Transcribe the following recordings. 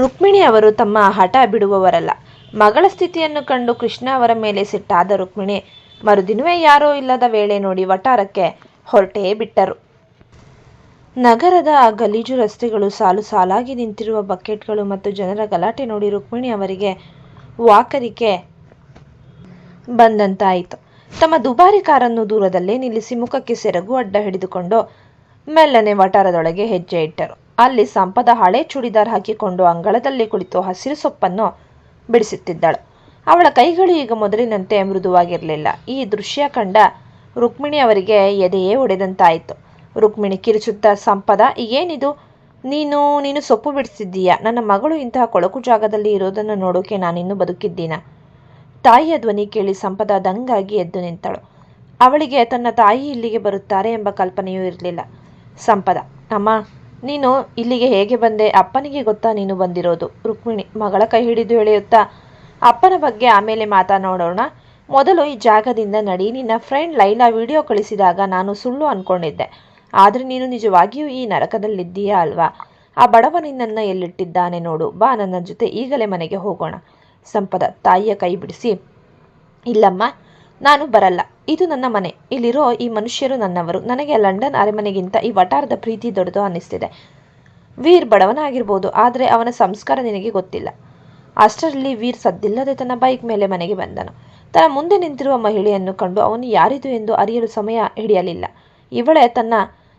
ರುಕ್ಮಿಣಿ ಅವರು ತಮ್ಮ ಹಠ ಬಿಡುವವರಲ್ಲ. ಮಗಳ ಸ್ಥಿತಿಯನ್ನು ಕಂಡು ಕೃಷ್ಣ ಅವರ ಮೇಲೆ ಸಿಟ್ಟಾದ ರುಕ್ಮಿಣಿ ಮರುದಿನವೇ ಯಾರೋ ಇಲ್ಲದ ವೇಳೆ ನೋಡಿ ವಠಾರಕ್ಕೆ ಹೊರಟೇ ಬಿಟ್ಟರು. ನಗರದ ಗಲೀಜು ರಸ್ತೆಗಳು, ಸಾಲು ಸಾಲಾಗಿ ನಿಂತಿರುವ ಬಕೆಟ್ಗಳು ಮತ್ತು ಜನರ ಗಲಾಟೆ ನೋಡಿ ರುಕ್ಮಿಣಿ ಅವರಿಗೆ ವಾಕರಿಕೆ ಬಂದಂತಾಯಿತು. ತಮ್ಮ ದುಬಾರಿ ಕಾರನ್ನು ದೂರದಲ್ಲೇ ನಿಲ್ಲಿಸಿ ಮುಖಕ್ಕೆ ಸೆರಗು ಅಡ್ಡ ಹಿಡಿದುಕೊಂಡು ಮೆಲ್ಲನೆ ವಠಾರದೊಳಗೆ ಹೆಜ್ಜೆ ಇಟ್ಟರು. ಅಲ್ಲಿ ಸಂಪದ ಹಳೆ ಚೂಡಿದಾರ್ ಹಾಕಿಕೊಂಡು ಅಂಗಳದಲ್ಲಿ ಕುಳಿತು ಹಸಿರು ಸೊಪ್ಪನ್ನು ಬಿಡಿಸುತ್ತಿದ್ದಳು. ಅವಳ ಕೈಗಳು ಈಗ ಮೊದಲಿನಂತೆ ಮೃದುವಾಗಿರಲಿಲ್ಲ. ಈ ದೃಶ್ಯ ಕಂಡ ರುಕ್ಮಿಣಿ ಅವರಿಗೆ ಎದೆಯೇ ಒಡೆದಂತಾಯಿತು. ರುಕ್ಮಿಣಿ ಕಿರುಚುತ್ತಾ, ಸಂಪದ, ಏನಿದು? ನೀನು ಸೊಪ್ಪು ಬಿಡಿಸಿದ್ದೀಯಾ? ನನ್ನ ಮಗಳು ಇಂತಹ ಕೊಳಕು ಜಾಗದಲ್ಲಿ ಇರೋದನ್ನು ನೋಡೋಕೆ ನಾನಿನ್ನೂ ಬದುಕಿದ್ದೀನ? ತಾಯಿಯ ಧ್ವನಿ ಕೇಳಿ ಸಂಪದ ದಂಗಾಗಿ ಎದ್ದು ನಿಂತಳು. ಅವಳಿಗೆ ತನ್ನ ತಾಯಿ ಇಲ್ಲಿಗೆ ಬರುತ್ತಾರೆ ಎಂಬ ಕಲ್ಪನೆಯೂ ಇರಲಿಲ್ಲ. ಸಂಪದ, ಅಮ್ಮ, ನೀನು ಇಲ್ಲಿಗೆ ಹೇಗೆ ಬಂದೆ? ಅಪ್ಪನಿಗೆ ಗೊತ್ತಾ ನೀನು ಬಂದಿರೋದು? ರುಕ್ಮಿಣಿ ಮಗಳ ಕೈ ಹಿಡಿದು ಎಳೆಯುತ್ತಾ, ಅಪ್ಪನ ಬಗ್ಗೆ ಆಮೇಲೆ ಮಾತನಾಡೋಣ, ಮೊದಲು ಈ ಜಾಗದಿಂದ ನಡಿ. ನಿನ್ನ ಫ್ರೆಂಡ್ ಲೈಲಾ ವಿಡಿಯೋ ಕಳಿಸಿದಾಗ ನಾನು ಸುಳ್ಳು ಅನ್ಕೊಂಡಿದ್ದೆ, ಆದರೆ ನೀನು ನಿಜವಾಗಿಯೂ ಈ ನರಕದಲ್ಲಿದ್ದೀಯಾ ಅಲ್ವಾ? ಆ ಬಡವ ನಿನ್ನನ್ನು ಎಲ್ಲಿಟ್ಟಿದ್ದಾನೆ ನೋಡು. ಬಾ ನನ್ನ ಜೊತೆ, ಈಗಲೇ ಮನೆಗೆ ಹೋಗೋಣ. ಸಂಪದ ತಾಯಿಯ ಕೈ ಬಿಡಿಸಿ, ಇಲ್ಲಮ್ಮ, ನಾನು ಬರಲ್ಲ. ಇದು ನನ್ನ ಮನೆ. ಇಲ್ಲಿರೋ ಈ ಮನುಷ್ಯರು ನನ್ನವರು. ನನಗೆ ಲಂಡನ್ ಅರಮನೆಗಿಂತ ಈ ವಠಾರದ ಪ್ರೀತಿ ದೊಡ್ಡದು ಅನ್ನಿಸ್ತಿದೆ. ವೀರ್ ಬಡವನಾಗಿರ್ಬೋದು, ಆದರೆ ಅವನ ಸಂಸ್ಕಾರ ನಿನಗೆ ಗೊತ್ತಿಲ್ಲ. ಅಷ್ಟರಲ್ಲಿ ವೀರ್ ಸದ್ದಿಲ್ಲದೆ ತನ್ನ ಬೈಕ್ ಮೇಲೆ ಮನೆಗೆ ಬಂದನು. ತನ್ನ ಮುಂದೆ ನಿಂತಿರುವ ಮಹಿಳೆಯನ್ನು ಕಂಡು ಅವನು ಯಾರಿದು ಎಂದು ಅರಿಯಲು ಸಮಯ ಹಿಡಿಯಲಿಲ್ಲ. ಇವಳೇ ತನ್ನ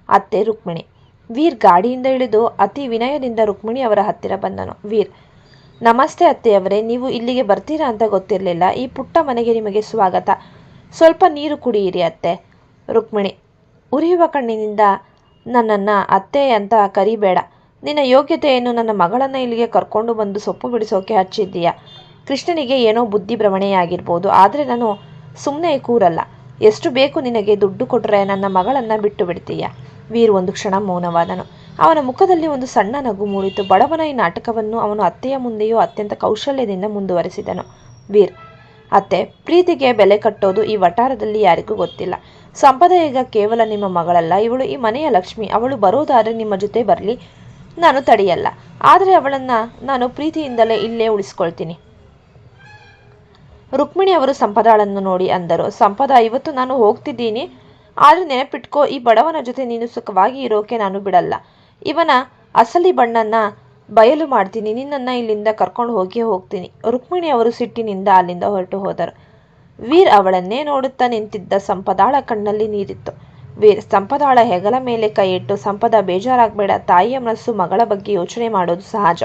ಅತ್ತೆ ರುಕ್ಮಿಣಿ. ವೀರ್ ಗಾಡಿಯಿಂದ ಇಳಿದು ಅತಿ ವಿನಯದಿಂದ ರುಕ್ಮಿಣಿ ಅವರ ಹತ್ತಿರ ಬಂದನು. ವೀರ್, ನಮಸ್ತೆ ಅತ್ತೆಯವರೇ, ನೀವು ಇಲ್ಲಿಗೆ ಬರ್ತೀರಾ ಅಂತ ಗೊತ್ತಿರಲಿಲ್ಲ. ಈ ಪುಟ್ಟ ಮನೆಗೆ ನಿಮಗೆ ಸ್ವಾಗತ. ಸ್ವಲ್ಪ ನೀರು ಕುಡಿಯಿರಿ ಅತ್ತೆ. ರುಕ್ಮಿಣಿ ಉರಿಯುವ ಕಣ್ಣಿನಿಂದ, ನನ್ನನ್ನು ಅತ್ತೆ ಅಂತ ಕರಿಬೇಡ. ನಿನ್ನ ಯೋಗ್ಯತೆಯನ್ನು ನನ್ನ ಮಗಳನ್ನು ಇಲ್ಲಿಗೆ ಕರ್ಕೊಂಡು ಬಂದು ಸೊಪ್ಪು ಬಿಡಿಸೋಕೆ ಹಚ್ಚಿದ್ದೀಯಾ? ಕೃಷ್ಣನಿಗೆ ಏನೋ ಬುದ್ಧಿ ಭ್ರಮಣೆಯಾಗಿರ್ಬೋದು, ಆದರೆ ನಾನು ಸುಮ್ಮನೆ ಕೂರಲ್ಲ. ಎಷ್ಟು ಬೇಕು ನಿನಗೆ? ದುಡ್ಡು ಕೊಟ್ಟರೆ ನನ್ನ ಮಗಳನ್ನು ಬಿಟ್ಟು ಬಿಡ್ತೀಯಾ? ವೀರ್ ಒಂದು ಕ್ಷಣ ಮೌನವಾದನು. ಅವನ ಮುಖದಲ್ಲಿ ಒಂದು ಸಣ್ಣ ನಗು ಮೂಡಿತು. ಬಡವನ ಈ ನಾಟಕವನ್ನು ಅವನು ಅತ್ತೆಯ ಮುಂದೆಯೂ ಅತ್ಯಂತ ಕೌಶಲ್ಯದಿಂದ ಮುಂದುವರೆಸಿದನು. ವೀರ್, ಅತ್ತೆ, ಪ್ರೀತಿಗೆ ಬೆಲೆ ಕಟ್ಟೋದು ಈ ವಠಾರದಲ್ಲಿ ಯಾರಿಗೂ ಗೊತ್ತಿಲ್ಲ. ಸಂಪದ ಈಗ ಕೇವಲ ನಿಮ್ಮ ಮಗಳಲ್ಲ, ಇವಳು ಈ ಮನೆಯ ಲಕ್ಷ್ಮಿ. ಅವಳು ಬರೋದಾದರೆ ನಿಮ್ಮ ಜೊತೆ ಬರಲಿ, ನಾನು ತಡೆಯಲ್ಲ. ಆದರೆ ಅವಳನ್ನು ನಾನು ಪ್ರೀತಿಯಿಂದಲೇ ಇಲ್ಲೇ ಉಳಿಸ್ಕೊಳ್ತೀನಿ. ರುಕ್ಮಿಣಿ ಅವರು ಸಂಪದಾಳನ್ನು ನೋಡಿ ಅಂದರು. ಸಂಪದ, ಇವತ್ತು ನಾನು ಹೋಗ್ತಿದ್ದೀನಿ, ಆದರೆ ನೆನಪಿಟ್ಕೋ, ಈ ಬಡವನ ಜೊತೆ ನೀನು ಸುಖವಾಗಿ ಇರೋಕೆ ನಾನು ಬಿಡಲ್ಲ. ಇವನ ಅಸಲಿ ಬಣ್ಣನ ಬಯಲು ಮಾಡ್ತೀನಿ. ನಿನ್ನನ್ನು ಇಲ್ಲಿಂದ ಕರ್ಕೊಂಡು ಹೋಗ್ತೀನಿ. ರುಕ್ಮಿಣಿ ಅವರು ಸಿಟ್ಟಿನಿಂದ ಅಲ್ಲಿಂದ ಹೊರಟು ಹೋದರು. ವೀರ್ ಅವಳನ್ನೇ ನೋಡುತ್ತಾ ನಿಂತಿದ್ದ. ಸಂಪದಾಳ ಕಣ್ಣಲ್ಲಿ ನೀರಿತ್ತು. ವೀರ್ ಸಂಪದಾಳ ಹೆಗಲ ಮೇಲೆ ಕೈ ಇಟ್ಟು, ಸಂಪದ, ಬೇಜಾರಾಗಬೇಡ. ತಾಯಿಯ ಮನಸ್ಸು ಮಗಳ ಬಗ್ಗೆ ಯೋಚನೆ ಮಾಡೋದು ಸಹಜ.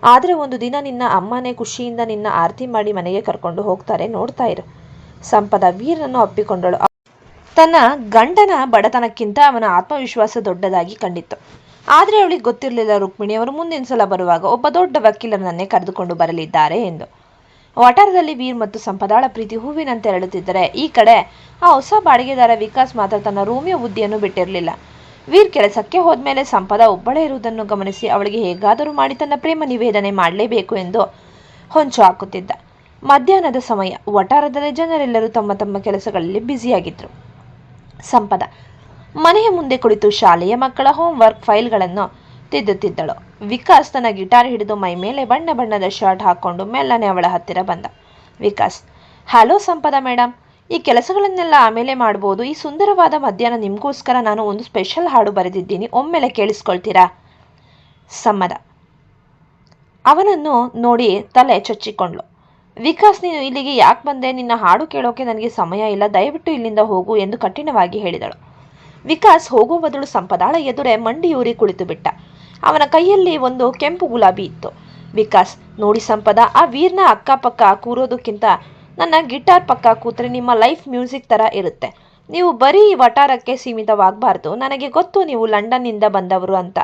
ಆದರೆ ಒಂದು ದಿನ ನಿನ್ನ ಅಮ್ಮನೇ ಖುಷಿಯಿಂದ ನಿನ್ನ ಆರತಿ ಮಾಡಿ ಮನೆಗೆ ಕರ್ಕೊಂಡು ಹೋಗ್ತಾರೆ, ನೋಡ್ತಾ ಇರು. ಸಂಪದ ವೀರನನ್ನು ಅಪ್ಪಿಕೊಂಡಳು. ತನ್ನ ಗಂಡನ ಬಡತನಕ್ಕಿಂತ ಅವನ ಆತ್ಮವಿಶ್ವಾಸ ದೊಡ್ಡದಾಗಿ ಕಂಡಿತ್ತು. ಆದರೆ ಅವಳಿಗೆ ಗೊತ್ತಿರಲಿಲ್ಲ ರುಕ್ಮಿಣಿ ಅವರು ಮುಂದಿನ ಸಲ ಬರುವಾಗ ಒಬ್ಬ ದೊಡ್ಡ ವಕೀಲರನ್ನೇ ಕರೆದುಕೊಂಡು ಬರಲಿದ್ದಾರೆ ಎಂದು. ವಠಾರದಲ್ಲಿ ವೀರ್ ಮತ್ತು ಸಂಪದಾಳ ಪ್ರೀತಿ ಹೂವಿನಂತೆ ಅರಳುತ್ತಿದ್ದರೆ, ಈ ಕಡೆ ಆ ಹೊಸ ಬಾಡಿಗೆದಾರ ವಿಕಾಸ್ ಮಾತ್ರ ತನ್ನ ರೋಮಿಯೋ ಬುದ್ಧಿಯನ್ನು ಬಿಟ್ಟಿರಲಿಲ್ಲ. ವೀರ್ ಕೆಲಸಕ್ಕೆ ಹೋದ್ಮೇಲೆ ಸಂಪದ ಒಬ್ಬಳೇ ಇರುವುದನ್ನು ಗಮನಿಸಿ ಅವಳಿಗೆ ಹೇಗಾದರೂ ಮಾಡಿ ತನ್ನ ಪ್ರೇಮ ನಿವೇದನೆ ಮಾಡಲೇಬೇಕು ಎಂದು ಹೊಂಚು ಹಾಕುತ್ತಿದ್ದ. ಮಧ್ಯಾಹ್ನದ ಸಮಯ. ವಠಾರದಲ್ಲಿ ಜನರೆಲ್ಲರೂ ತಮ್ಮ ತಮ್ಮ ಕೆಲಸಗಳಲ್ಲಿ ಬ್ಯುಸಿಯಾಗಿದ್ದರು. ಸಂಪದ ಮನೆಯ ಮುಂದೆ ಕುಳಿತು ಶಾಲೆಯ ಮಕ್ಕಳ ಹೋಮ್ ವರ್ಕ್ ಫೈಲ್ಗಳನ್ನು ತಿದ್ದುತ್ತಿದ್ದಳು. ವಿಕಾಸ್ ತನ್ನ ಗಿಟಾರ್ ಹಿಡಿದು ಮೈ ಮೇಲೆ ಬಣ್ಣ ಬಣ್ಣದ ಶರ್ಟ್ ಹಾಕೊಂಡು ಮೆಲ್ಲನೆ ಅವಳ ಹತ್ತಿರ ಬಂದ. ವಿಕಾಸ್, ಹಲೋ ಸಂಪದ ಮೇಡಮ್, ಈ ಕೆಲಸಗಳನ್ನೆಲ್ಲ ಆಮೇಲೆ ಮಾಡ್ಬೋದು. ಈ ಸುಂದರವಾದ ಮಧ್ಯಾಹ್ನ ನಿಮಗೋಸ್ಕರ ನಾನು ಒಂದು ಸ್ಪೆಷಲ್ ಹಾಡು ಬರೆದಿದ್ದೀನಿ, ಒಮ್ಮೆಲೆ ಕೇಳಿಸ್ಕೊಳ್ತೀರಾ? ಸಮ್ಮದ ಅವನನ್ನು ನೋಡಿ ತಲೆ ಚಚ್ಚಿಕೊಂಡ್ಳು. ವಿಕಾಸ್, ನೀನು ಇಲ್ಲಿಗೆ ಯಾಕೆ ಬಂದೆ? ನಿನ್ನ ಹಾಡು ಕೇಳೋಕೆ ನನಗೆ ಸಮಯ ಇಲ್ಲ, ದಯವಿಟ್ಟು ಇಲ್ಲಿಂದ ಹೋಗು ಎಂದು ಕಠಿಣವಾಗಿ ಹೇಳಿದಳು. ವಿಕಾಸ್ ಹೋಗುವ ಬದಲು ಸಂಪದಾಳ ಎದುರೇ ಮಂಡಿಯೂರಿ ಕುಳಿತು ಬಿಟ್ಟ. ಅವನ ಕೈಯಲ್ಲಿ ಒಂದು ಕೆಂಪು ಗುಲಾಬಿ ಇತ್ತು. ವಿಕಾಸ್, ನೋಡಿ ಸಂಪದ, ಆ ವೀರ್ನ ಅಕ್ಕಪಕ್ಕ ಕೂರೋದಕ್ಕಿಂತ ನನ್ನ ಗಿಟಾರ್ ಪಕ್ಕ ಕೂತ್ರೆ ನಿಮ್ಮ ಲೈಫ್ ಮ್ಯೂಸಿಕ್ ಥರ ಇರುತ್ತೆ. ನೀವು ಬರೀ ಈ ವಠಾರಕ್ಕೆ ಸೀಮಿತವಾಗಬಾರ್ದು. ನನಗೆ ಗೊತ್ತು ನೀವು ಲಂಡನ್ನಿಂದ ಬಂದವರು ಅಂತ.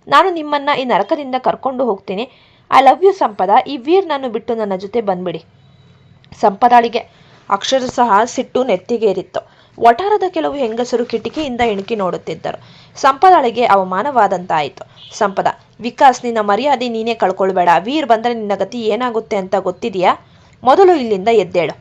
ನಾನು ನಿಮ್ಮನ್ನು ಈ ನರಕದಿಂದ ಕರ್ಕೊಂಡು ಹೋಗ್ತೀನಿ. ಐ ಲವ್ ಯು ಸಂಪದ. ಈ ವೀರ್ನನ್ನು ಬಿಟ್ಟು ನನ್ನ ಜೊತೆ ಬಂದ್ಬಿಡಿ. ಸಂಪದಾಳಿಗೆ ಅಕ್ಷರಶಃ ಸಿಟ್ಟು ನೆತ್ತಿಗೇರಿತ್ತು. ವಠಾರದ ಕೆಲವು ಹೆಂಗಸರು ಕಿಟಕಿಯಿಂದ ಇಣುಕಿ ನೋಡುತ್ತಿದ್ದರು. ಸಂಪದಾಳಿಗೆ ಅವಮಾನವಾದಂತಾಯಿತು. ಸಂಪದ, ವಿಕಾಸ್, ನಿನ್ನ ಮರ್ಯಾದೆ ನೀನೇ ಕಳ್ಕೊಳ್ಬೇಡ. ವೀರ್ ಬಂದರೆ ನಿನ್ನ ಗತಿ ಏನಾಗುತ್ತೆ ಅಂತ ಗೊತ್ತಿದೆಯಾ? ಮೊದಲು ಇಲ್ಲಿಂದ ಎದ್ದೇಳು.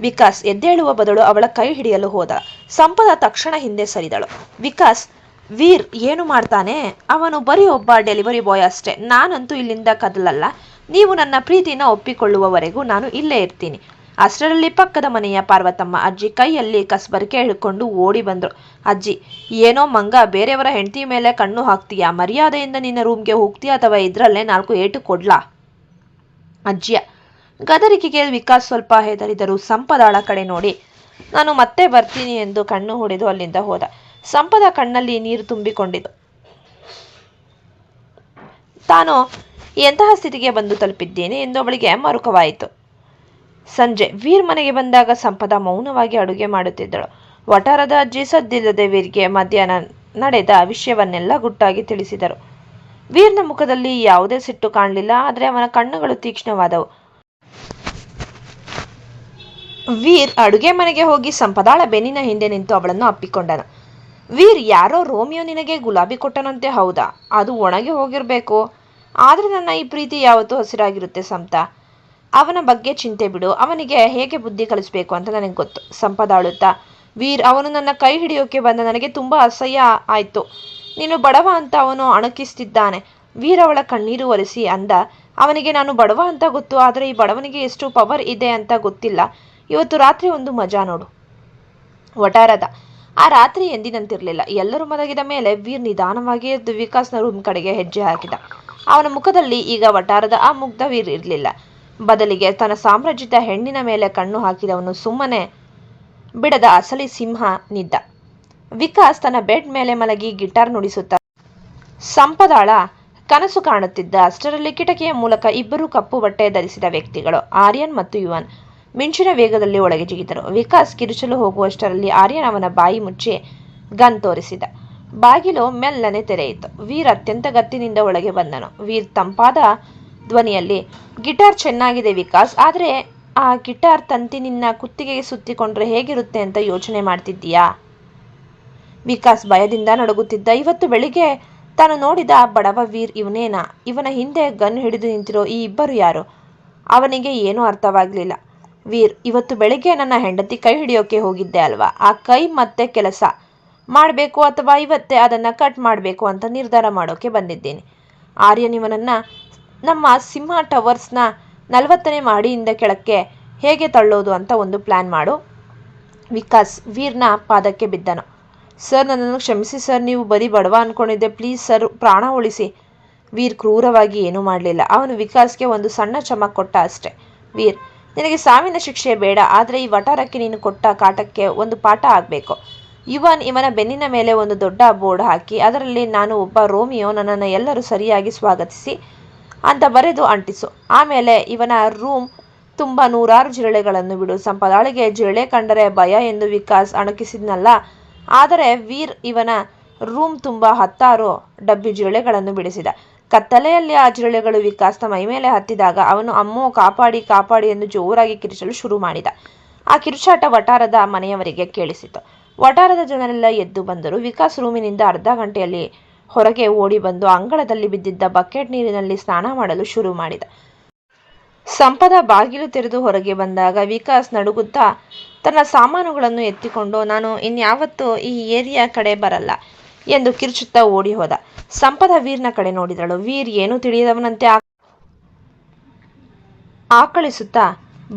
ವಿಕಾಸ್ ಎದ್ದೇಳುವ ಬದಲು ಅವಳ ಕೈ ಹಿಡಿಯಲು ಹೋದ. ಸಂಪದ ತಕ್ಷಣ ಹಿಂದೆ ಸರಿದಳು. ವಿಕಾಸ್, ವೀರ್ ಏನು ಮಾಡ್ತಾನೆ? ಅವನು ಬರೀ ಒಬ್ಬ ಡೆಲಿವರಿ ಬಾಯ್ ಅಷ್ಟೇ. ನಾನಂತೂ ಇಲ್ಲಿಂದ ಕದಲಲ್ಲ. ನೀವು ನನ್ನ ಪ್ರೀತಿನ ಒಪ್ಪಿಕೊಳ್ಳುವವರೆಗೂ ನಾನು ಇಲ್ಲೇ ಇರ್ತೀನಿ. ಅಷ್ಟರಲ್ಲಿ ಪಕ್ಕದ ಮನೆಯ ಪಾರ್ವತಮ್ಮ ಅಜ್ಜಿ ಕೈಯಲ್ಲಿ ಕಸಬರಿಕೆ ಹಿಡ್ಕೊಂಡು ಓಡಿ ಬಂದ್ರು. ಅಜ್ಜಿ, ಏನೋ ಮಂಗ, ಬೇರೆಯವರ ಹೆಂಡತಿ ಮೇಲೆ ಕಣ್ಣು ಹಾಕ್ತೀಯಾ? ಮರ್ಯಾದೆಯಿಂದ ನಿನ್ನ ರೂಮ್ಗೆ ಹೋಗ್ತೀಯಾ ಅಥವಾ ಇದ್ರಲ್ಲೇ 4 ಏಟು ಕೊಡ್ಲಾ? ಅಜ್ಜಿಯ ಗದರಿಕೆಗೆ ವಿಕಾಸ್ ಸ್ವಲ್ಪ ಹೆದರಿದರು. ಸಂಪದಾಳ ಕಡೆ ನೋಡಿ, ನಾನು ಮತ್ತೆ ಬರ್ತೀನಿ ಎಂದು ಕಣ್ಣು ಹೊಡೆದು ಅಲ್ಲಿಂದ ಹೋದ. ಸಂಪದ ಕಣ್ಣಲ್ಲಿ ನೀರು ತುಂಬಿಕೊಂಡಿತು. ತಾನು ಎಂತಹ ಸ್ಥಿತಿಗೆ ಬಂದು ತಲುಪಿದ್ದೇನೆ ಎಂದು ಅವಳಿಗೆ ಮರುಕವಾಯಿತು. ಸಂಜೆ ವೀರ್ ಮನೆಗೆ ಬಂದಾಗ ಸಂಪದ ಮೌನವಾಗಿ ಅಡುಗೆ ಮಾಡುತ್ತಿದ್ದಳು. ವಟಾರದ ಅಜ್ಜಿ ಸದ್ದಿಲ್ಲದೆ ವೀರ್ಗೆ ಮಧ್ಯಾಹ್ನ ನಡೆದ ವಿಷಯವನ್ನೆಲ್ಲ ಗುಟ್ಟಾಗಿ ತಿಳಿಸಿದರು. ವೀರ್ನ ಮುಖದಲ್ಲಿ ಯಾವುದೇ ಸಿಟ್ಟು ಕಾಣಲಿಲ್ಲ, ಆದರೆ ಅವನ ಕಣ್ಣುಗಳು ತೀಕ್ಷ್ಣವಾದವು. ವೀರ್ ಅಡುಗೆ ಮನೆಗೆ ಹೋಗಿ ಸಂಪದಾಳ ಬೆನ್ನಿನ ಹಿಂದೆ ನಿಂತು ಅವಳನ್ನು ಅಪ್ಪಿಕೊಂಡನು. ವೀರ್, ಯಾರೋ ರೋಮಿಯೋ ನಿನಗೆ ಗುಲಾಬಿ ಕೊಟ್ಟನಂತೆ? ಹೌದಾ? ಅದು ಒಣಗಿ ಹೋಗಿರ್ಬೇಕು. ಆದರೆ ನನ್ನ ಈ ಪ್ರೀತಿ ಯಾವತ್ತೂ ಹಸಿರಾಗಿರುತ್ತೆ ಸಂತ. ಅವನ ಬಗ್ಗೆ ಚಿಂತೆ ಬಿಡು. ಅವನಿಗೆ ಹೇಗೆ ಬುದ್ಧಿ ಕಲಿಸ್ಬೇಕು ಅಂತ ನನಗೆ ಗೊತ್ತು. ಸಂಪದಾಳುತ್ತಾ, ವೀರ್, ಅವನು ನನ್ನ ಕೈ ಹಿಡಿಯೋಕೆ ಬಂದ. ನನಗೆ ತುಂಬಾ ಅಸಹ್ಯ ಆಯ್ತು. ನೀನು ಬಡವ ಅಂತ ಅವನು ಅಣಕಿಸ್ತಿದ್ದಾನೆ. ವೀರ್ ಅವಳ ಕಣ್ಣೀರು ಒರೆಸಿ ಅಂದ, ಅವನಿಗೆ ನಾನು ಬಡವ ಅಂತ ಗೊತ್ತು, ಆದರೆ ಈ ಬಡವನಿಗೆ ಎಷ್ಟು ಪವರ್ ಇದೆ ಅಂತ ಗೊತ್ತಿಲ್ಲ. ಇವತ್ತು ರಾತ್ರಿ ಒಂದು ಮಜಾ ನೋಡು. ವಟಾರದ ಆ ರಾತ್ರಿ ಎಂದಿನಂತಿರಲಿಲ್ಲ. ಎಲ್ಲರೂ ಮಲಗಿದ ಮೇಲೆ ವೀರ್ ನಿಧಾನವಾಗಿ ಎದ್ದು ವಿಕಾಸ್ನ ರೂಮ್ ಕಡೆಗೆ ಹೆಜ್ಜೆ ಹಾಕಿದ. ಅವನ ಮುಖದಲ್ಲಿ ಈಗ ವಟಾರದ ಆ ಮುಗ್ಧ ವೀರ್ ಇರಲಿಲ್ಲ. ಬದಲಿಗೆ ತನ್ನ ಸಾಮ್ರಾಜ್ಯದ ಹೆಣ್ಣಿನ ಮೇಲೆ ಕಣ್ಣು ಹಾಕಿದವನು ಸುಮ್ಮನೆ ಬಿಡದ ಅಸಲಿ ಸಿಂಹ ನಿದ್ದ. ವಿಕಾಸ್ ತನ್ನ ಬೆಡ್ ಮೇಲೆ ಮಲಗಿ ಗಿಟಾರ್ ನುಡಿಸುತ್ತ ಸಂಪದಾಳ ಕನಸು ಕಾಣುತ್ತಿದ್ದ. ಅಷ್ಟರಲ್ಲಿ ಕಿಟಕಿಯ ಮೂಲಕ ಇಬ್ಬರು ಕಪ್ಪು ಬಟ್ಟೆ ಧರಿಸಿದ ವ್ಯಕ್ತಿಗಳು, ಆರ್ಯನ್ ಮತ್ತು ಯುವನ್, ಮಿಂಚಿನ ವೇಗದಲ್ಲಿ ಒಳಗೆ ಜಿಗಿದರು. ವಿಕಾಸ್ ಕಿರುಚಲು ಹೋಗುವಷ್ಟರಲ್ಲಿ ಆರ್ಯನ್ ಅವನ ಬಾಯಿ ಮುಚ್ಚಿ ಗನ್ ತೋರಿಸಿದ. ಬಾಗಿಲು ಮೆಲ್ಲನೆ ತೆರೆಯಿತು. ವೀರ್ ಅತ್ಯಂತ ಗತ್ತಿನಿಂದ ಒಳಗೆ ಬಂದನು. ವೀರ್ ತಂಪಾದ ಧ್ವನಿಯಲ್ಲಿ, ಗಿಟಾರ್ ಚೆನ್ನಾಗಿದೆ ವಿಕಾಸ್, ಆದರೆ ಆ ಗಿಟಾರ್ ತಂತಿ ನಿನ್ನ ಕುತ್ತಿಗೆಗೆ ಸುತ್ತಿಕೊಂಡ್ರೆ ಹೇಗಿರುತ್ತೆ ಅಂತ ಯೋಚನೆ ಮಾಡ್ತಿದ್ದೀಯಾ? ವಿಕಾಸ್ ಭಯದಿಂದ ನಡುಗುತ್ತಿದ್ದ. ಇವತ್ತು ಬೆಳಿಗ್ಗೆ ತಾನು ನೋಡಿದ ಬಡವ ವೀರ್ ಇವನೇನಾ? ಇವನ ಹಿಂದೆ ಗನ್ ಹಿಡಿದು ನಿಂತಿರೋ ಈ ಇಬ್ಬರು ಯಾರು? ಅವನಿಗೆ ಏನೂ ಅರ್ಥವಾಗಲಿಲ್ಲ. ವೀರ್, ಇವತ್ತು ಬೆಳಿಗ್ಗೆ ನನ್ನ ಹೆಂಡತಿ ಕೈ ಹಿಡಿಯೋಕೆ ಹೋಗಿದ್ದೆ ಅಲ್ವಾ? ಆ ಕೈ ಮತ್ತೆ ಕೆಲಸ ಮಾಡಬೇಕು ಅಥವಾ ಇವತ್ತೇ ಅದನ್ನು ಕಟ್ ಮಾಡಬೇಕು ಅಂತ ನಿರ್ಧಾರ ಮಾಡೋಕೆ ಬಂದಿದ್ದೇನೆ. ಆರ್ಯನ್, ಇವನನ್ನ ನಮ್ಮ ಸಿಂಹ ಟವರ್ಸ್ನ 40ನೇ ಮಹಡಿಯಿಂದ ಕೆಳಕ್ಕೆ ಹೇಗೆ ತಳ್ಳೋದು ಅಂತ ಒಂದು ಪ್ಲಾನ್ ಮಾಡು. ವಿಕಾಸ್ ವೀರ್ನ ಪಾದಕ್ಕೆ ಬಿದ್ದನು. ಸರ್, ನನ್ನನ್ನು ಕ್ಷಮಿಸಿ ಸರ್, ನೀವು ಬರೀ ಬಡವ ಅನ್ಕೊಂಡಿದ್ದೆ, ಪ್ಲೀಸ್ ಸರ್, ಪ್ರಾಣ ಉಳಿಸಿ. ವೀರ್ ಕ್ರೂರವಾಗಿ ಏನೂ ಮಾಡಲಿಲ್ಲ. ಅವನು ವಿಕಾಸ್ಗೆ ಒಂದು ಸಣ್ಣ ಚಮಕ್ ಕೊಟ್ಟ ಅಷ್ಟೆ. ವೀರ್, ನಿನಗೆ ಸಾವಿನ ಶಿಕ್ಷೆ ಬೇಡ, ಆದರೆ ಈ ವಟಾರಕ್ಕೆ ನೀನು ಕೊಟ್ಟ ಕಾಟಕ್ಕೆ ಒಂದು ಪಾಠ ಆಗಬೇಕು. ಯುವನ್ ಇವನ ಬೆನ್ನಿನ ಮೇಲೆ ಒಂದು ದೊಡ್ಡ ಬೋರ್ಡ್ ಹಾಕಿ ಅದರಲ್ಲಿ ನಾನು ಒಬ್ಬ ರೋಮಿಯೋ, ನನ್ನನ್ನು ಎಲ್ಲರೂ ಸರಿಯಾಗಿ ಸ್ವಾಗತಿಸಿ ಅಂತ ಬರೆದು ಅಂಟಿಸು. ಆಮೇಲೆ ಇವನ ರೂಮ್ ತುಂಬ 100 ಜಿರಳೆಗಳನ್ನು ಬಿಡು. ಸಂಪದಾಳಿಗೆ ಜಿರಳೆ ಕಂಡರೆ ಭಯ ಎಂದು ವಿಕಾಸ್ ಅಣಕಿಸಿದ್ನಲ್ಲ, ಆದರೆ ವೀರ್ ಇವನ ರೂಮ್ ತುಂಬ 10 ಡಬ್ಬಿ ಜಿರಳೆಗಳನ್ನು ಬಿಡಿಸಿದ. ಕತ್ತಲೆಯಲ್ಲಿ ಆ ಜಿರಳೆಗಳು ವಿಕಾಸ್ನ ಮೈಮೇಲೆ ಹತ್ತಿದಾಗ ಅವನು ಅಮ್ಮೋ ಕಾಪಾಡಿ ಕಾಪಾಡಿ ಎಂದು ಜೋರಾಗಿ ಕಿರುಚಲು ಶುರು ಮಾಡಿದ. ಆ ಕಿರುಚಾಟ ವಟಾರದ ಮನೆಯವರಿಗೆ ಕೇಳಿಸಿತು. ವಟಾರದ ಜನರೆಲ್ಲ ಎದ್ದು ಬಂದರು. ವಿಕಾಸ್ ರೂಮಿನಿಂದ ಅರ್ಧ ಗಂಟೆಯಲ್ಲಿ ಹೊರಗೆ ಓಡಿ ಬಂದು ಅಂಗಳದಲ್ಲಿ ಬಿದ್ದಿದ್ದ ಬಕೆಟ್ ನೀರಿನಲ್ಲಿ ಸ್ನಾನ ಮಾಡಲು ಶುರು ಮಾಡಿದ. ಸಂಪದ ಬಾಗಿಲು ತೆರೆದು ಹೊರಗೆ ಬಂದಾಗ ವಿಕಾಸ್ ನಡುಗುತ್ತಾ ತನ್ನ ಸಾಮಾನುಗಳನ್ನು ಎತ್ತಿಕೊಂಡು, ನಾನು ಇನ್ಯಾವತ್ತೂ ಈ ಏರಿಯಾ ಕಡೆ ಬರಲ್ಲ ಎಂದು ಕಿರುಚುತ್ತಾ ಓಡಿ ಹೋದ. ಸಂಪದ ವೀರ್ನ ಕಡೆ ನೋಡಿದಳು. ವೀರ್ ಏನೂ ತಿಳಿಯದವನಂತೆ ಆಕಳಿಸುತ್ತಾ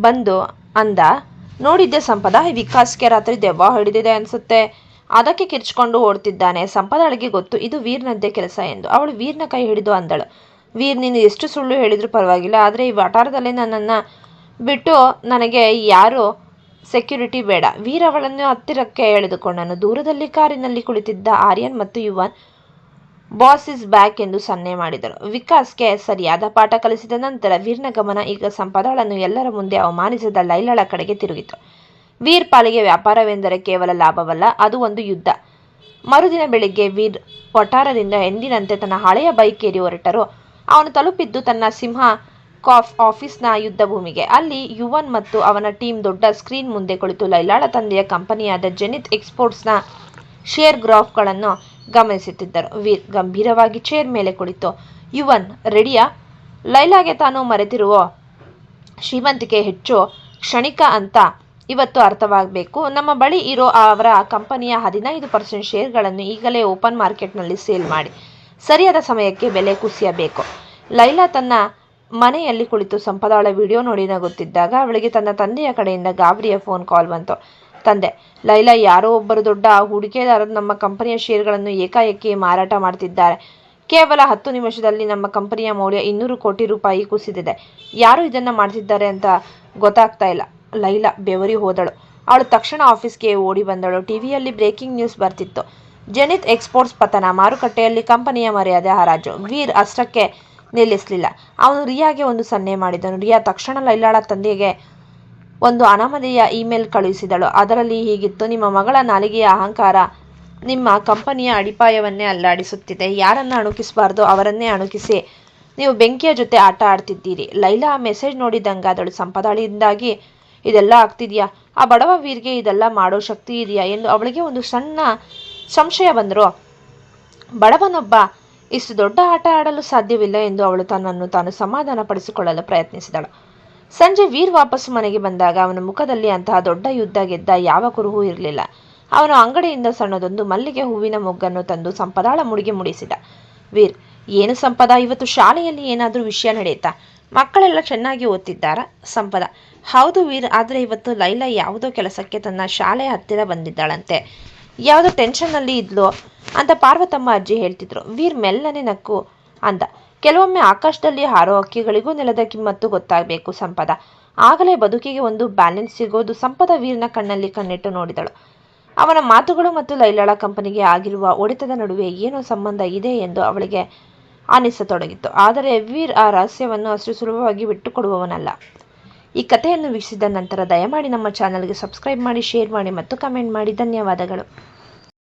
ಬಂದು ಅಂದ, ನೋಡಿದ್ದೆ ಸಂಪದ, ವಿಕಾಸ್ಗೆ ರಾತ್ರಿ ದೆವ್ವ ಹಿಡಿದಿದೆ ಅನ್ಸುತ್ತೆ, ಅದಕ್ಕೆ ಕಿರ್ಚ್ಕೊಂಡು ಓಡ್ತಿದ್ದಾನೆ. ಸಂಪದಳಿಗೆ ಗೊತ್ತು ಇದು ವೀರ್ನದ್ದೇ ಕೆಲಸ ಎಂದು. ಅವಳು ವೀರ್ನ ಕೈ ಹಿಡಿದು ಅಂದಳು, ವೀರ್, ನೀನು ಎಷ್ಟು ಸುಳ್ಳು ಹೇಳಿದ್ರು ಪರವಾಗಿಲ್ಲ, ಆದರೆ ಈ ವಟಾರದಲ್ಲಿ ನನ್ನನ್ನು ಬಿಟ್ಟು ನನಗೆ ಯಾರು ಸೆಕ್ಯೂರಿಟಿ ಬೇಡ. ವೀರ್ ಅವಳನ್ನು ಹತ್ತಿರಕ್ಕೆ ಎಳೆದುಕೊಂಡನು. ದೂರದಲ್ಲಿ ಕಾರಿನಲ್ಲಿ ಕುಳಿತಿದ್ದ ಆರ್ಯನ್ ಮತ್ತು ಯುವನ್ ಬಾಸ್ ಇಸ್ ಬ್ಯಾಕ್ ಎಂದು ಸನ್ನೆ ಮಾಡಿದರು. ವಿಕಾಸ್ಗೆ ಸರಿಯಾದ ಪಾಠ ಕಲಿಸಿದ ನಂತರ ವೀರ್ನ ಗಮನ ಈಗ ಸಂಪದಾಳನ್ನು ಎಲ್ಲರ ಮುಂದೆ ಅವಮಾನಿಸಿದ ಲೈಲಾಳ ಕಡೆಗೆ ತಿರುಗಿತು. ವೀರ್ ಪಾಲಿಗೆ ವ್ಯಾಪಾರವೆಂದರೆ ಕೇವಲ ಲಾಭವಲ್ಲ, ಅದು ಒಂದು ಯುದ್ಧ. ಮರುದಿನ ಬೆಳಿಗ್ಗೆ ವೀರ್ ವಟಾರದಿಂದ ಎಂದಿನಂತೆ ತನ್ನ ಹಳೆಯ ಬೈಕ್ ಏರಿ ಹೊರಟರು. ಅವನು ತಲುಪಿದ್ದು ತನ್ನ ಸಿಂಹ ಆಫೀಸ್ನ ಯುದ್ಧ ಭೂಮಿಗೆ. ಅಲ್ಲಿ ಯುವನ್ ಮತ್ತು ಅವನ ಟೀಮ್ ದೊಡ್ಡ ಸ್ಕ್ರೀನ್ ಮುಂದೆ ಕುಳಿತು ಲೈಲಾಳ ತಂದೆಯ ಕಂಪನಿಯಾದ ಜೆನಿತ್ ಎಕ್ಸ್ಪೋರ್ಟ್ಸ್ನ ಶೇರ್ ಗ್ರಾಫ್ಗಳನ್ನು ಗಮನಿಸುತ್ತಿದ್ದರು. ವೀರ್ ಗಂಭೀರವಾಗಿ ಚೇರ್ ಮೇಲೆ ಕುಳಿತು, ಯುವನ್ ರೆಡಿಯಾ? ಲೈಲಾಗೆ ತಾನು ಮರೆತಿರುವ ಶ್ರೀಮಂತಿಕೆ ಹೆಚ್ಚು ಕ್ಷಣಿಕ ಅಂತ ಇವತ್ತು ಅರ್ಥವಾಗಬೇಕು. ನಮ್ಮ ಬಳಿ ಇರೋ ಅವರ ಕಂಪನಿಯ 15% ಶೇರ್ಗಳನ್ನು ಈಗಲೇ ಓಪನ್ ಮಾರ್ಕೆಟ್ನಲ್ಲಿ ಸೇಲ್ ಮಾಡಿ ಸರಿಯಾದ ಸಮಯಕ್ಕೆ ಬೆಲೆ ಕುಸಿಯಬೇಕು. ಲೈಲಾ ತನ್ನ ಮನೆಯಲ್ಲಿ ಕುಳಿತು ಸಂಪದಾಳ ವಿಡಿಯೋ ನೋಡಿ ನಗುತ್ತಿದ್ದಾಗ ಅವಳಿಗೆ ತನ್ನ ತಂದೆಯ ಕಡೆಯಿಂದ ಗಾಬರಿಯ ಫೋನ್ ಕಾಲ್ ಬಂತು. ತಂದೆ, ಲೈಲಾ, ಯಾರೋ ಒಬ್ಬರು ದೊಡ್ಡ ಹೂಡಿಕೆದಾರರು ನಮ್ಮ ಕಂಪನಿಯ ಶೇರ್ಗಳನ್ನು ಏಕಾಏಕಿ ಮಾರಾಟ ಮಾಡ್ತಿದ್ದಾರೆ. ಕೇವಲ 10 ನಿಮಿಷದಲ್ಲಿ ನಮ್ಮ ಕಂಪನಿಯ ಮೌಲ್ಯ 200 ಕೋಟಿ ರೂಪಾಯಿ ಕುಸಿದಿದೆ. ಯಾರು ಇದನ್ನ ಮಾಡ್ತಿದ್ದಾರೆ ಅಂತ ಗೊತ್ತಾಗ್ತಾ ಇಲ್ಲ. ಲೈಲಾ ಬೆವರಿ ಹೋದಳು. ಅವಳು ತಕ್ಷಣ ಆಫೀಸ್ಗೆ ಓಡಿ ಬಂದಳು. ಟಿವಿಯಲ್ಲಿ ಬ್ರೇಕಿಂಗ್ ನ್ಯೂಸ್ ಬರ್ತಿತ್ತು. ಜೆನಿತ್ ಎಕ್ಸ್ಪೋರ್ಟ್ಸ್ ಪತನ, ಮಾರುಕಟ್ಟೆಯಲ್ಲಿ ಕಂಪನಿಯ ಮರ್ಯಾದೆ ಹರಾಜು. ವೀರ್ ಅಷ್ಟಕ್ಕೆ ನಿಲ್ಲಿಸಲಿಲ್ಲ. ಅವನು ರಿಯಾಗೆ ಒಂದು ಸನ್ನೆ ಮಾಡಿದನು. ರಿಯಾ ತಕ್ಷಣ ಲೈಲಾಳ ತಂದೆಗೆ ಒಂದು ಅನಾಮಧೇಯ ಇಮೇಲ್ ಕಳುಹಿಸಿದಳು. ಅದರಲ್ಲಿ ಹೀಗಿತ್ತು: ನಿಮ್ಮ ಮಗಳ ನಾಲಿಗೆಯ ಅಹಂಕಾರ ನಿಮ್ಮ ಕಂಪನಿಯ ಅಡಿಪಾಯವನ್ನೇ ಅಲ್ಲಾಡಿಸುತ್ತಿದೆ. ಯಾರನ್ನ ಅಣುಕಿಸಬಾರ್ದೋ ಅವರನ್ನೇ ಅಣುಕಿಸಿ ನೀವು ಬೆಂಕಿಯ ಜೊತೆ ಆಟ ಆಡ್ತಿದ್ದೀರಿ. ಲೈಲಾ ಆ ಮೆಸೇಜ್ ನೋಡಿ ದಂಗಾದಳು. ಸಂಪದಾಳಿಯಿಂದಾಗಿ ಇದೆಲ್ಲ ಆಗ್ತಿದ್ಯಾ? ಆ ಬಡವ ವೀರ್ಗೆ ಇದೆಲ್ಲ ಮಾಡೋ ಶಕ್ತಿ ಇದೆಯಾ ಎಂದು ಅವಳಿಗೆ ಒಂದು ಸಣ್ಣ ಸಂಶಯ ಬಂದರು. ಬಡವನೊಬ್ಬ ಇಷ್ಟು ದೊಡ್ಡ ಆಟ ಆಡಲು ಸಾಧ್ಯವಿಲ್ಲ ಎಂದು ಅವಳು ತನ್ನನ್ನು ತಾನು ಸಮಾಧಾನ ಪಡಿಸಿಕೊಳ್ಳಲು ಪ್ರಯತ್ನಿಸಿದಳು. ಸಂಜೆ ವೀರ್ ವಾಪಸ್ಸು ಮನೆಗೆ ಬಂದಾಗ ಅವನ ಮುಖದಲ್ಲಿ ಅಂತಹ ದೊಡ್ಡ ಯುದ್ಧ ಗೆದ್ದ ಯಾವ ಕುರುಹೂ ಇರಲಿಲ್ಲ. ಅವನು ಅಂಗಡಿಯಿಂದ ಸಣ್ಣದೊಂದು ಮಲ್ಲಿಗೆ ಹೂವಿನ ಮೊಗ್ಗನ್ನು ತಂದು ಸಂಪದಾಳ ಮುಡಿಗೆ ಮುಡಿಸಿದ. ವೀರ್, ಏನು ಸಂಪದ, ಇವತ್ತು ಶಾಲೆಯಲ್ಲಿ ಏನಾದರೂ ವಿಷಯ ನಡೆಯುತ್ತಾ? ಮಕ್ಕಳೆಲ್ಲ ಚೆನ್ನಾಗಿ ಓದ್ತಿದ್ದಾರಾ? ಸಂಪದ: ಹೌದು ವೀರ್, ಆದರೆ ಇವತ್ತು ಲೈಲಾ ಯಾವುದೋ ಕೆಲಸಕ್ಕೆ ತನ್ನ ಶಾಲೆಯ ಹತ್ತಿರ ಬಂದಿದ್ದಾಳಂತೆ. ಯಾವುದೋ ಟೆನ್ಷನ್ನಲ್ಲಿ ಇದ್ಲು ಅಂತ ಪಾರ್ವತಮ್ಮ ಅಜ್ಜಿ ಹೇಳ್ತಿದ್ರು. ವೀರ್ ಮೆಲ್ಲನೆ ನಕ್ಕು ಅಂದ. ಕೆಲವೊಮ್ಮೆ ಆಕಾಶದಲ್ಲಿ ಹಾರೋ ಹಕ್ಕಿಗಳಿಗೂ ನೆಲದ ಕಿಮ್ಮತ್ತು ಗೊತ್ತಾಗಬೇಕು ಸಂಪದ. ಆಗಲೇ ಬದುಕಿಗೆ ಒಂದು ಬ್ಯಾಲೆನ್ಸ್ ಸಿಗೋದು. ಸಂಪದ ವೀರ್ನ ಕಣ್ಣಲ್ಲಿ ಕಣ್ಣಿಟ್ಟು ನೋಡಿದಳು. ಅವನ ಮಾತುಗಳು ಮತ್ತು ಲೈಲಾಳ ಕಂಪನಿಗೆ ಆಗಿರುವ ಹೊಡೆತದ ನಡುವೆ ಏನೋ ಸಂಬಂಧ ಇದೆ ಎಂದು ಅವಳಿಗೆ ಅನಿಸತೊಡಗಿತ್ತು. ಆದರೆ ವೀರ್ ಆ ರಹಸ್ಯವನ್ನು ಅಷ್ಟು ಸುಲಭವಾಗಿ ಬಿಟ್ಟುಕೊಡುವವನಲ್ಲ. ಈ ಕಥೆಯನ್ನು ವೀಕ್ಷಿಸಿದ ನಂತರ ದಯಮಾಡಿ ನಮ್ಮ ಚಾನಲ್ಗೆ ಸಬ್ಸ್ಕ್ರೈಬ್ ಮಾಡಿ, ಶೇರ್ ಮಾಡಿ ಮತ್ತು ಕಮೆಂಟ್ ಮಾಡಿ. ಧನ್ಯವಾದಗಳು.